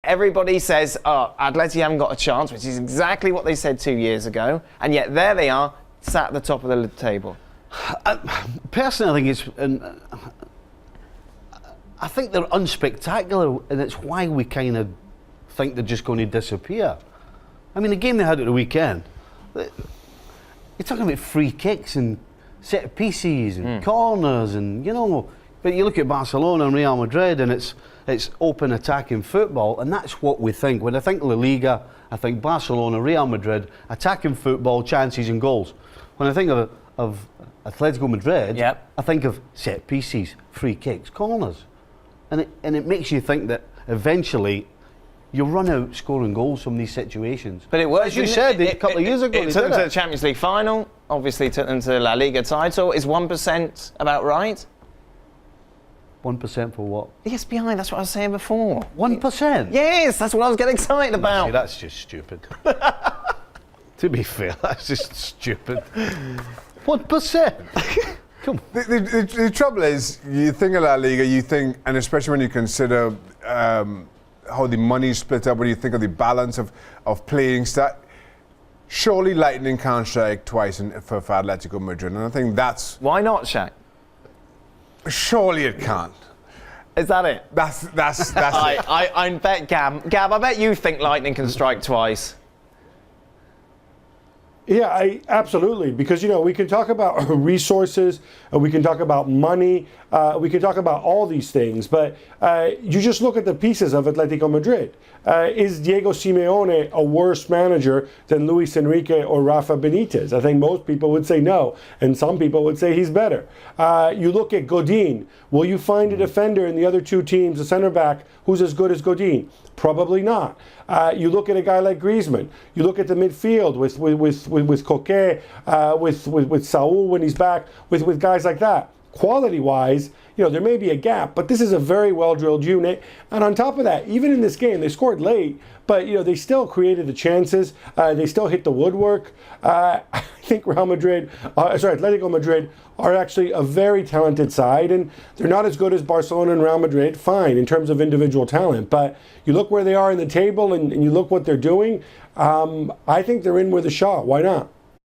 everybody says, oh, Atleti haven't got a chance, which is exactly what they said 2 years ago, and yet there they are, sat at the top of the table. Personally, I think they're unspectacular, and it's why we kind of think they're just going to disappear. I mean, the game they had at the weekend, you're talking about free kicks and set pieces and corners, and but you look at Barcelona and Real Madrid, and it's open attacking football, and that's what we think. When I think La Liga, I think Barcelona, Real Madrid, attacking football, chances and goals. When I think of Atletico Madrid, I think of set pieces, free kicks, corners. And it makes you think that eventually you run out scoring goals from these situations. But it works. As you said a couple of years ago. It took them to the Champions League final, obviously took them to the La Liga title. Is 1% about right? 1% for what? Yes, behind, that's what I was saying before. 1%? Yes, that's what I was getting excited about. See, that's just stupid. To be fair, that's just stupid. 1%? Come on. The trouble is, you think of La Liga, you think, and especially when you consider how the money is split up, when you think of the balance of playing style, surely lightning can't strike twice for Atletico Madrid, and I think that's... Why not, Shaq? Surely it can't. Is that it? That's it. I bet Gab, I bet you think lightning can strike twice. Yeah, absolutely. Because, we can talk about resources, we can talk about money, we can talk about all these things. But you just look at the pieces of Atletico Madrid. Is Diego Simeone a worse manager than Luis Enrique or Rafa Benitez? I think most people would say no, and some people would say he's better. You look at Godin. Will you find a defender in the other two teams, a center back, who's as good as Godin? Probably not. You look at a guy like Griezmann. You look at the midfield with Coquet, with Saul when he's back, with guys like that. Quality-wise, there may be a gap, but this is a very well-drilled unit. And on top of that, even in this game, they scored late, but they still created the chances. They still hit the woodwork. I think Atletico Madrid are actually a very talented side, and they're not as good as Barcelona and Real Madrid, fine, in terms of individual talent. But you look where they are in the table, and you look what they're doing, I think they're in with a shot. Why not?